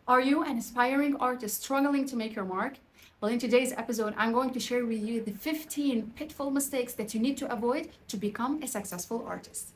Are you an aspiring artist struggling to make your mark? Well, in today's episode, I'm going to share with you the 15 pitfall mistakes that you need to avoid to become a successful artist.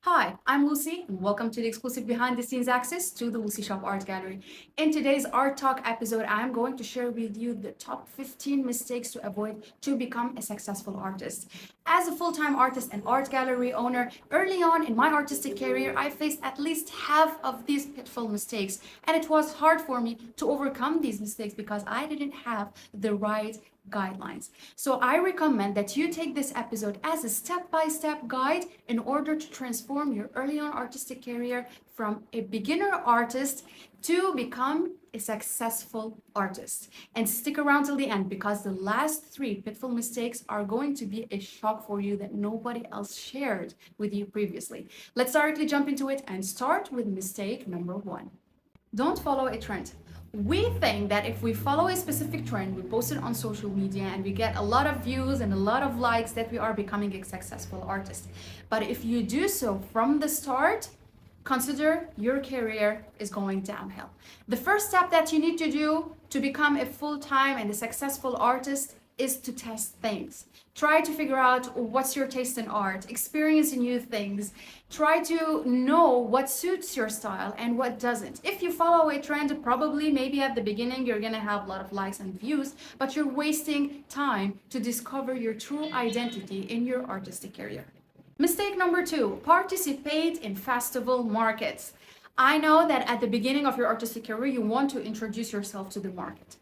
Hi, I'm Lucy, and welcome to the exclusive behind the scenes access to the Lucy Shop Art Gallery. In today's Art Talk episode, I'm going to share with you the top 15 mistakes to avoid to become a successful artist. As a full-time artist and art gallery owner, early on in my artistic career, I faced at least half of these pitfall mistakes, and it was hard for me to overcome these mistakes because I didn't have the right guidelines. So I recommend that you take this episode as a step-by-step guide in order to transform your early on artistic career from a beginner artist to become a successful artist. And stick around till the end because the last 3 pitfall mistakes are going to be a shock for you that nobody else shared with you previously. Let's directly jump into it and start with mistake number 1. Don't follow a trend. We think that if we follow a specific trend, we post it on social media and we get a lot of views and a lot of likes, that we are becoming a successful artist. But if you do so from the start, consider your career is going downhill. The first step that you need to do to become a full-time and a successful artist is to test things. Try to figure out what's your taste in art, experience new things, try to know what suits your style and what doesn't. If you follow a trend, probably maybe at the beginning you're gonna have a lot of likes and views, but you're wasting time to discover your true identity in your artistic career. Mistake number 2, participate in festival markets. I know that at the beginning of your artistic career, you want to introduce yourself to the market.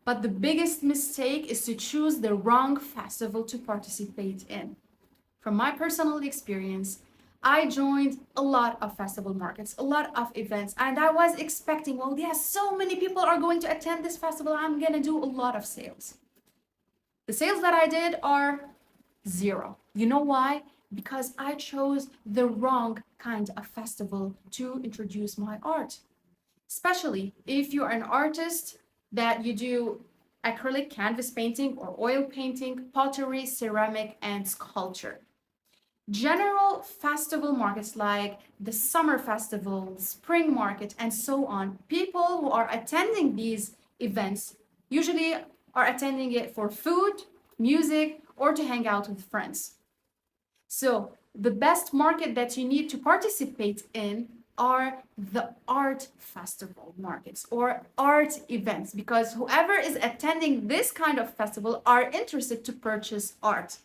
But the biggest mistake is to choose the wrong festival to participate in. From my personal experience, I joined a lot of festival markets, a lot of events, and I was expecting, well, yes, so many people are going to attend this festival, I'm gonna do a lot of sales. The sales that I did are 0. You know why? Because I chose the wrong kind of festival to introduce my art. Especially if you're an artist that you do acrylic canvas painting or oil painting, pottery, ceramic, and sculpture. General festival markets like the summer festival, spring market, and so on, people who are attending these events usually are attending it for food, music, or to hang out with friends. So the best market that you need to participate in are the art festival markets or art events, because whoever is attending this kind of festival are interested to purchase art.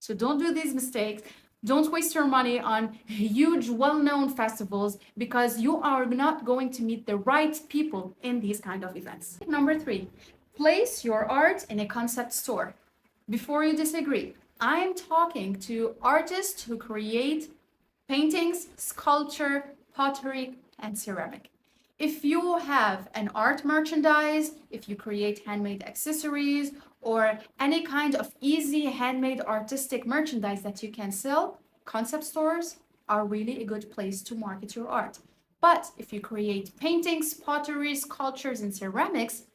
So don't do these mistakes. Don't waste your money on huge, well-known festivals because you are not going to meet the right people in these kind of events. Number 3, place your art in a concept store. Before you disagree, I am talking to artists who create paintings, sculpture, pottery, and ceramic. If you have an art merchandise, if you create handmade accessories, or any kind of easy handmade artistic merchandise that you can sell, concept stores are really a good place to market your art. But if you create paintings, pottery, sculptures, and ceramics,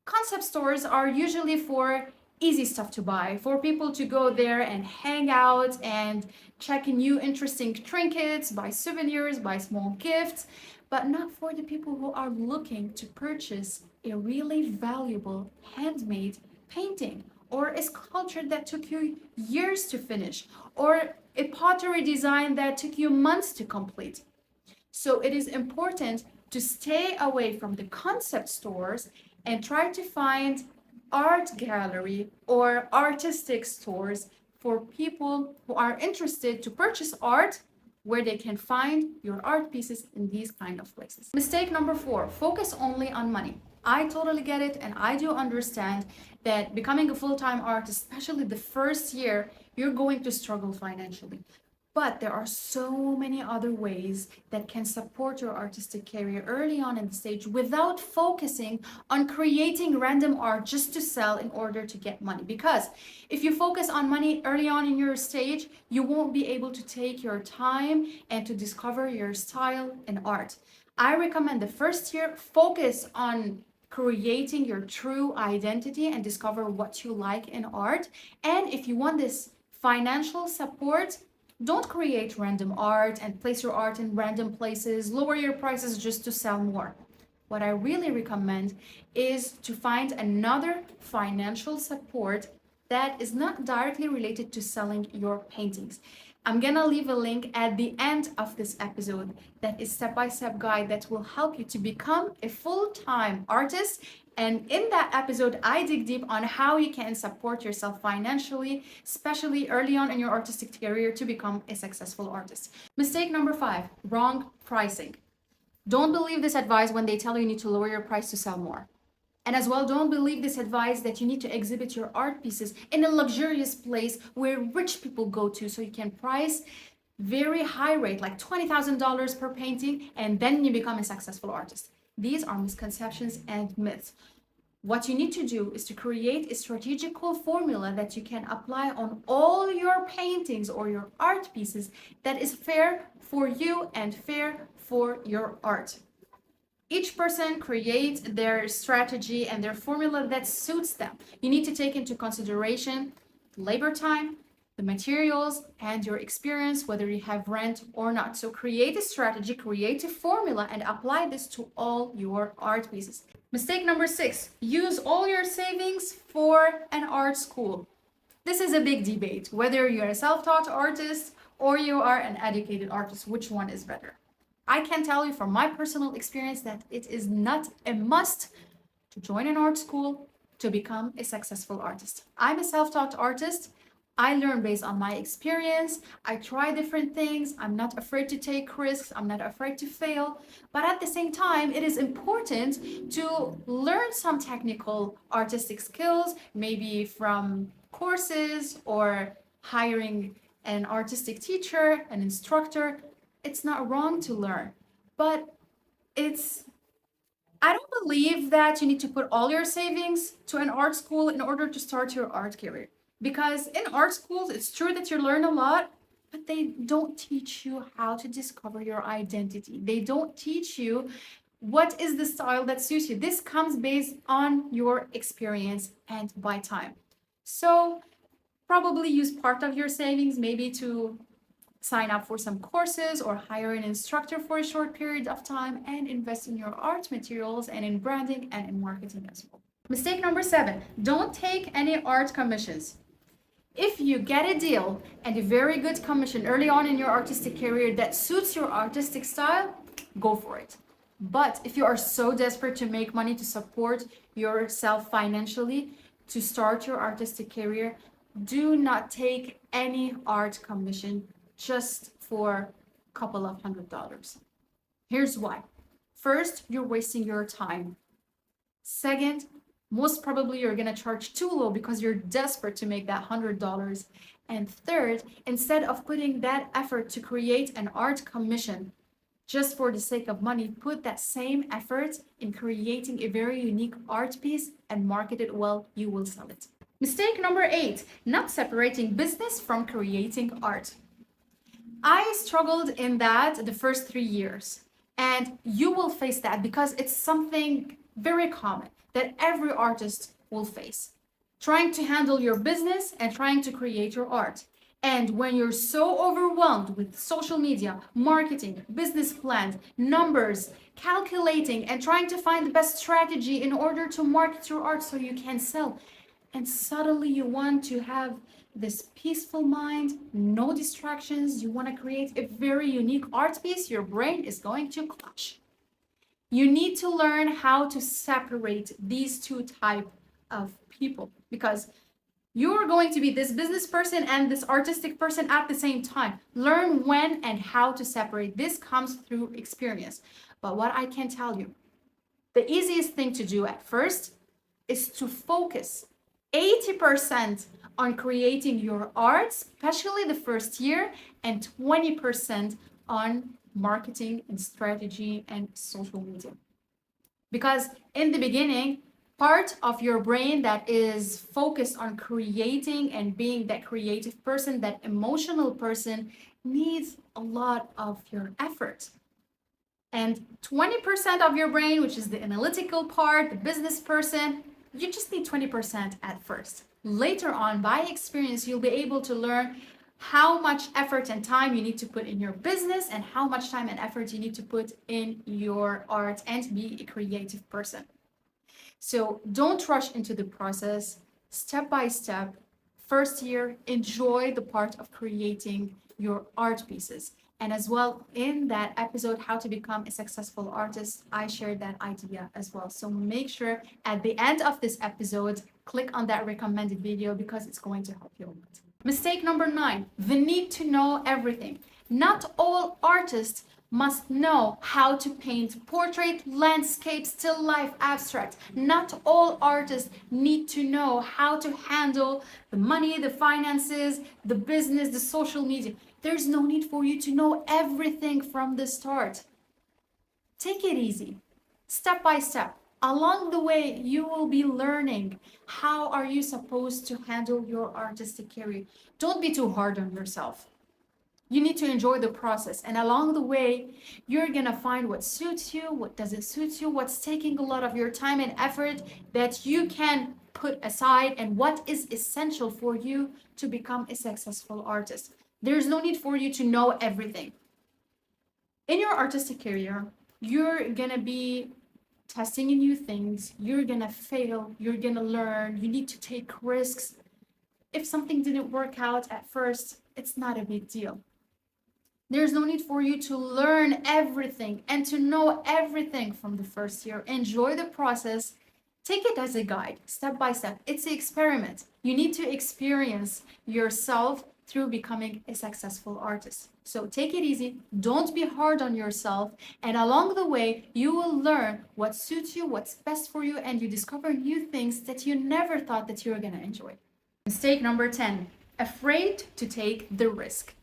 concept stores are usually for easy stuff to buy, for people to go there and hang out and check new interesting trinkets, buy souvenirs, buy small gifts, but not for the people who are looking to purchase a really valuable handmade painting or a sculpture that took you years to finish or a pottery design that took you months to complete. So it is important to stay away from the concept stores and try to find art gallery or artistic stores for people who are interested to purchase art where they can find your art pieces in these kind of places. Mistake number 4, focus only on money. I totally get it, and I do understand that becoming a full-time artist, especially the first year, you're going to struggle financially. But there are so many other ways that can support your artistic career early on in the stage without focusing on creating random art just to sell in order to get money. Because if you focus on money early on in your stage, you won't be able to take your time and to discover your style in art. I recommend the first year, focus on creating your true identity and discover what you like in art. And if you want this financial support, Don't create random art and place your art in random places, lower your prices just to sell more. What I really recommend is to find another financial support that is not directly related to selling your paintings. I'm gonna leave a link at the end of this episode that is step-by-step guide that will help you to become a full-time artist. And in that episode, I dig deep on how you can support yourself financially, especially early on in your artistic career to become a successful artist. Mistake number 5, wrong pricing. Don't believe this advice when they tell you need to lower your price to sell more. And as well, don't believe this advice that you need to exhibit your art pieces in a luxurious place where rich people go to so you can price very high rate, like $20,000 per painting, and then you become a successful artist. These are misconceptions and myths. What you need to do is to create a strategical formula that you can apply on all your paintings or your art pieces that is fair for you and fair for your art. Each person creates their strategy and their formula that suits them. You need to take into consideration labor time, the materials, and your experience, whether you have rent or not. So create a strategy, create a formula, and apply this to all your art pieces. Mistake number 6, use all your savings for an art school. This is a big debate, whether you're a self-taught artist or you are an educated artist, which one is better? I can tell you from my personal experience that it is not a must to join an art school to become a successful artist. I'm a self-taught artist. I learn based on my experience. I try different things. I'm not afraid to take risks. I'm not afraid to fail. But at the same time, it is important to learn some technical artistic skills, maybe from courses or hiring an artistic teacher, an instructor. It's not wrong to learn, but I don't believe that you need to put all your savings to an art school in order to start your art career. Because in art schools, it's true that you learn a lot, but they don't teach you how to discover your identity. They don't teach you what is the style that suits you. This comes based on your experience and by time. So probably use part of your savings maybe to sign up for some courses or hire an instructor for a short period of time and invest in your art materials and in branding and in marketing as well. Mistake number 7, don't take any art commissions. If you get a deal and a very good commission early on in your artistic career that suits your artistic style, go for it. But if you are so desperate to make money to support yourself financially to start your artistic career, do not take any art commission just for a couple of $100s. Here's why. First, you're wasting your time. Second, most probably you're gonna charge too low because you're desperate to make that $100. And third, instead of putting that effort to create an art commission just for the sake of money, put that same effort in creating a very unique art piece and market it well, you will sell it. Mistake number 8, not separating business from creating art. I struggled in that the first 3 years, and you will face that because it's something very common that every artist will face. Trying to handle your business and trying to create your art. And when you're so overwhelmed with social media, marketing, business plans, numbers, calculating, and trying to find the best strategy in order to market your art so you can sell, and suddenly you want to have this peaceful mind, no distractions, you want to create a very unique art piece, your brain is going to clash. You need to learn how to separate these two types of people because you're going to be this business person and this artistic person at the same time. Learn when and how to separate. This comes through experience. But what I can tell you, the easiest thing to do at first is to focus 80% on creating your art, especially the first year, and 20% on marketing and strategy and social media. Because in the beginning, part of your brain that is focused on creating and being that creative person, that emotional person, needs a lot of your effort. And 20% of your brain, which is the analytical part, the business person, you just need 20% at first. Later on, by experience, you'll be able to learn, how much effort and time you need to put in your business and how much time and effort you need to put in your art and be a creative person. So don't rush into the process, step by step. First year, enjoy the part of creating your art pieces. And as well, in that episode, How to Become a Successful Artist, I shared that idea as well. So make sure at the end of this episode, click on that recommended video because it's going to help you a lot. Mistake number 9, the need to know everything. Not all artists must know how to paint portrait, landscape, still life, abstract. Not all artists need to know how to handle the money, the finances, the business, the social media. There's no need for you to know everything from the start. Take it easy, step by step. Along the way, you will be learning how are you supposed to handle your artistic career. Don't be too hard on yourself. You need to enjoy the process, and along the way, you're gonna find what suits you, what doesn't suit you, what's taking a lot of your time and effort that you can put aside, and what is essential for you to become a successful artist. There's no need for you to know everything. In your artistic career, you're gonna be testing new things, you're gonna fail, you're gonna learn, you need to take risks. If something didn't work out at first, it's not a big deal. There's no need for you to learn everything and to know everything from the first year. Enjoy the process. Take it as a guide, step by step. It's an experiment. You need to experience yourself through becoming a successful artist. So take it easy, don't be hard on yourself, and along the way, you will learn what suits you, what's best for you, and you discover new things that you never thought that you were gonna enjoy. Mistake number 10, afraid to take the risk.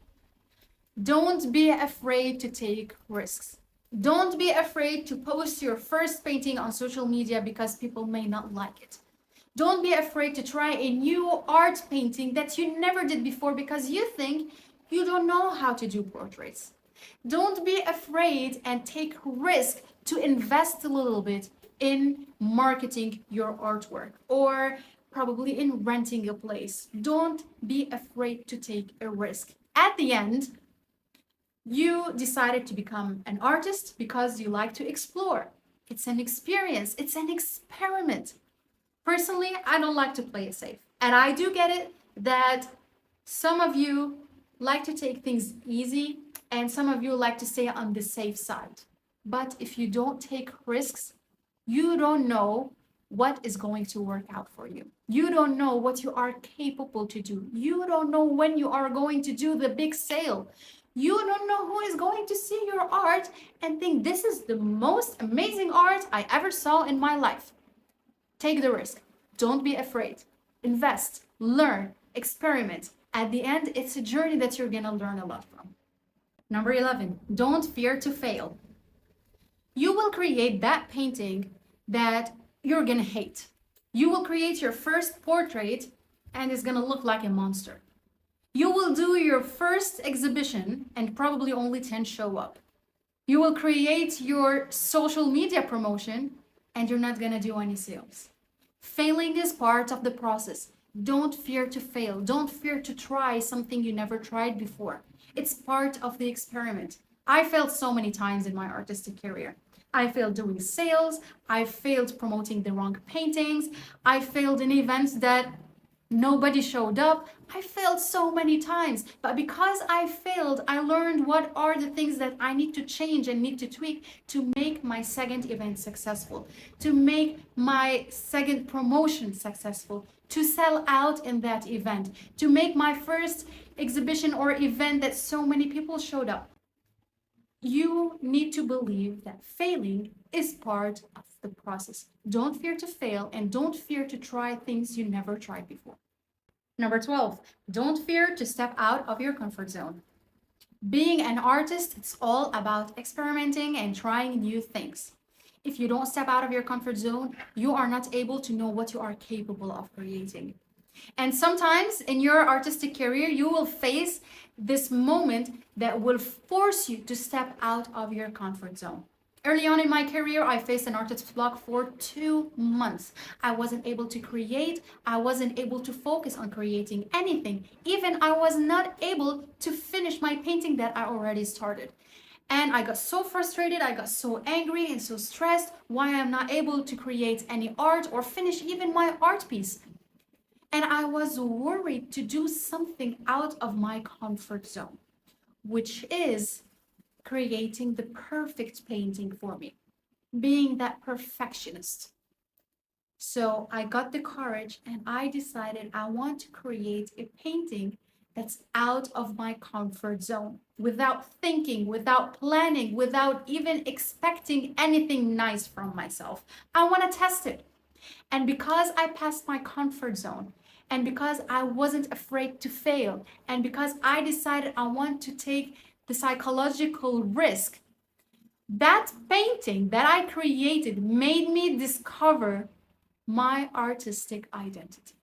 Don't be afraid to take risks. Don't be afraid to post your first painting on social media because people may not like it. Don't be afraid to try a new art painting that you never did before because you think you don't know how to do portraits. Don't be afraid and take risk to invest a little bit in marketing your artwork or probably in renting a place. Don't be afraid to take a risk. At the end, you decided to become an artist because you like to explore. It's an experience, it's an experiment. Personally, I don't like to play it safe. And I do get it that some of you like to take things easy and some of you like to stay on the safe side. But if you don't take risks, you don't know what is going to work out for you. You don't know what you are capable to do. You don't know when you are going to do the big sale. You don't know who is going to see your art and think this is the most amazing art I ever saw in my life. Take the risk. Don't be afraid. Invest, learn, experiment. At the end, it's a journey that you're gonna learn a lot from. Number 11, don't fear to fail. You will create that painting that you're gonna hate. You will create your first portrait and it's gonna look like a monster. You will do your first exhibition and probably only 10 show up. You will create your social media promotion and you're not gonna do any sales. Failing is part of the process. Don't fear to fail. Don't fear to try something you never tried before. It's part of the experiment. I failed so many times in my artistic career. I failed doing sales. I failed promoting the wrong paintings. I failed in events that nobody showed up. I failed so many times, but because I failed, I learned what are the things that I need to change and need to tweak to make my second event successful, to make my second promotion successful, to sell out in that event, to make my first exhibition or event that so many people showed up. You need to believe that failing is part of the process. Don't fear to fail and don't fear to try things you never tried before. Number 12, don't fear to step out of your comfort zone. Being an artist, it's all about experimenting and trying new things. If you don't step out of your comfort zone, you are not able to know what you are capable of creating. And sometimes in your artistic career, you will face this moment that will force you to step out of your comfort zone. Early on in my career, I faced an artist block for 2 months. I wasn't able to create. I wasn't able to focus on creating anything. Even I was not able to finish my painting that I already started. And I got so frustrated, I got so angry and so stressed why I'm not able to create any art or finish even my art piece. And I was worried to do something out of my comfort zone, which is creating the perfect painting for me, being that perfectionist. So I got the courage and I decided I want to create a painting that's out of my comfort zone without thinking, without planning, without even expecting anything nice from myself. I want to test it. And because I passed my comfort zone, and because I wasn't afraid to fail, and because I decided I want to take the psychological risk, that painting that I created made me discover my artistic identity.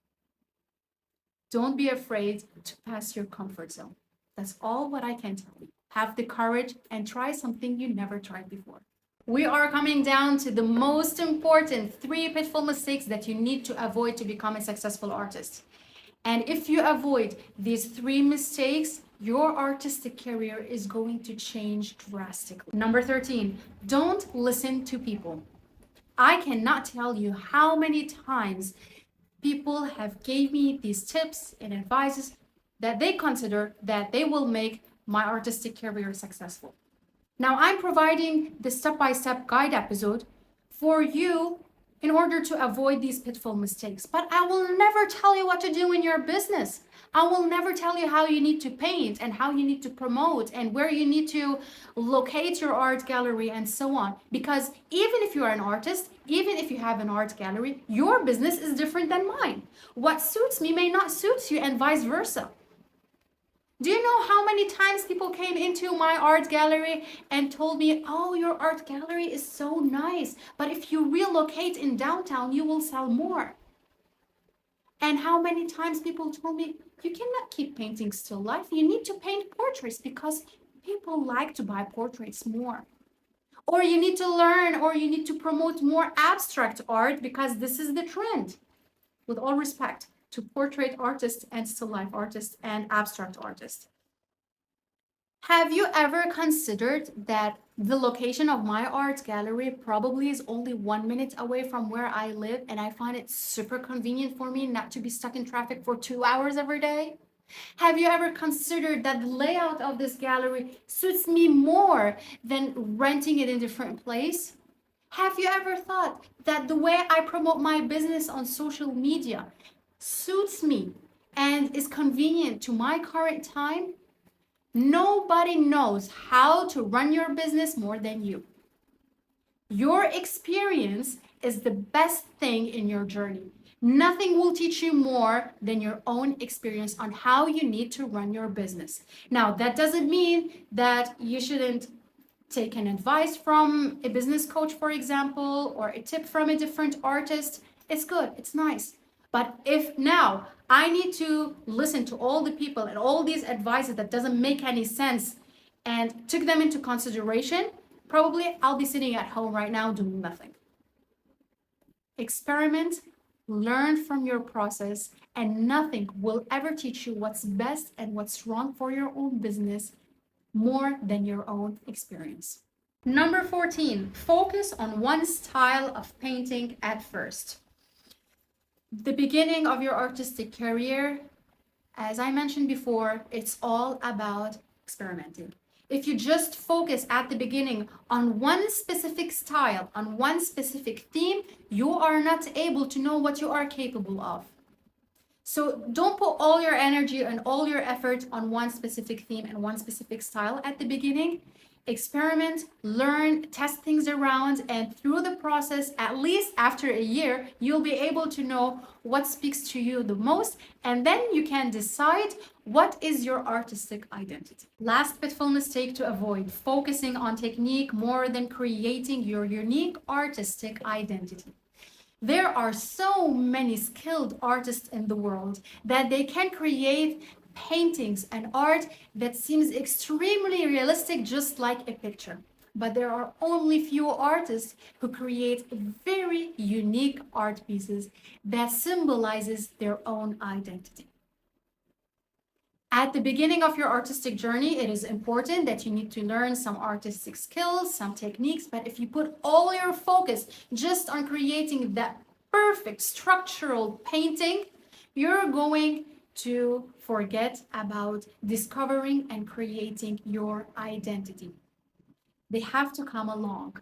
Don't be afraid to pass your comfort zone. That's all what I can tell you. Have the courage and try something you never tried before. We are coming down to the most important 3 pitfall mistakes that you need to avoid to become a successful artist. And if you avoid these 3 mistakes, your artistic career is going to change drastically. Number 13, don't listen to people. I cannot tell you how many times people have gave me these tips and advices that they consider that they will make my artistic career successful. Now I'm providing the step-by-step guide episode for you in order to avoid these pitfall mistakes. But I will never tell you what to do in your business. I will never tell you how you need to paint and how you need to promote and where you need to locate your art gallery and so on. Because even if you are an artist, even if you have an art gallery, your business is different than mine. What suits me may not suit you and vice versa. Do you know how many times people came into my art gallery and told me, oh, your art gallery is so nice, but if you relocate in downtown, you will sell more? And how many times people told me, you cannot keep painting still life, you need to paint portraits because people like to buy portraits more. Or you need to learn or you need to promote more abstract art because this is the trend. With all respect to portrait artists and still life artists and abstract artists. Have you ever considered that the location of my art gallery probably is only 1 minute away from where I live, and I find it super convenient for me not to be stuck in traffic for 2 hours every day? Have you ever considered that the layout of this gallery suits me more than renting it in a different place? Have you ever thought that the way I promote my business on social media suits me and is convenient to my current time? Nobody knows how to run your business more than you. Your experience is the best thing in your journey. Nothing will teach you more than your own experience on how you need to run your business. Now, that doesn't mean that you shouldn't take an advice from a business coach, for example, or a tip from a different artist. It's good, it's nice. But if now I need to listen to all the people and all these advices that doesn't make any sense and took them into consideration, probably I'll be sitting at home right now doing nothing. Experiment, learn from your process, and nothing will ever teach you what's best and what's wrong for your own business more than your own experience. Number 14, focus on one style of painting at first. The beginning of your artistic career, as I mentioned before, it's all about experimenting. If you just focus at the beginning on one specific style, on one specific theme, you are not able to know what you are capable of. So don't put all your energy and all your effort on one specific theme and one specific style at the beginning. Experiment, learn, test things around, and through the process, at least after a year, you'll be able to know what speaks to you the most, and then you can decide what is your artistic identity. Last pitfall mistake to avoid, focusing on technique more than creating your unique artistic identity. There are so many skilled artists in the world that they can create paintings and art that seems extremely realistic, just like a picture. but there are only few artists who create very unique art pieces that symbolizes their own identity. At the beginning of your artistic journey, it is important that you need to learn some artistic skills, some techniques, but if you put all your focus just on creating that perfect structural painting, you're going to forget about discovering and creating your identity. They have to come along.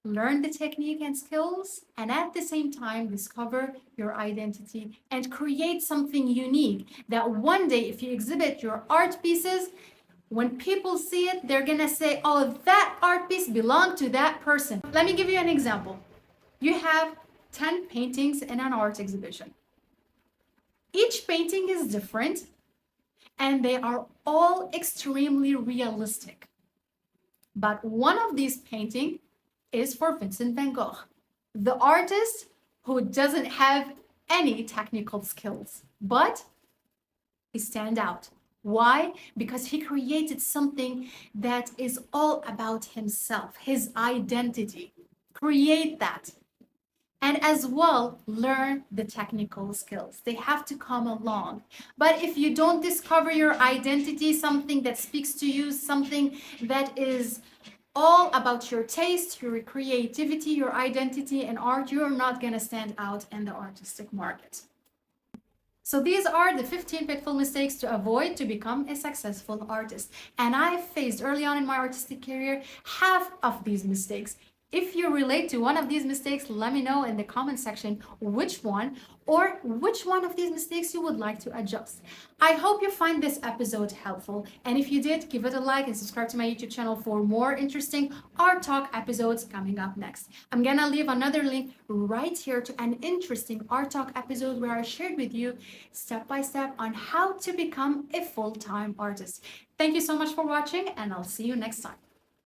Learn the technique and skills, and at the same time, discover your identity and create something unique that one day, if you exhibit your art pieces, when people see it, they're gonna say, oh, that art piece belonged to that person. Let me give you an example. You have 10 paintings in an art exhibition. Each painting is different, and they are all extremely realistic. But one of these paintings is for Vincent van Gogh, the artist who doesn't have any technical skills, but he stands out. Why? Because he created something that is all about himself, his identity. Create that. And as well, learn the technical skills. They have to come along. But if you don't discover your identity, something that speaks to you, something that is all about your taste, your creativity, your identity in art, you're not going to stand out in the artistic market. So these are the 15 pitfall mistakes to avoid to become a successful artist. And I faced early on in my artistic career half of these mistakes. If you relate to one of these mistakes, let me know in the comment section which one or which one of these mistakes you would like to adjust. I hope you find this episode helpful. And if you did, give it a like and subscribe to my YouTube channel for more interesting art talk episodes coming up next. I'm gonna leave another link right here to an interesting art talk episode where I shared with you step by step on how to become a full-time artist. Thank you so much for watching, and I'll see you next time.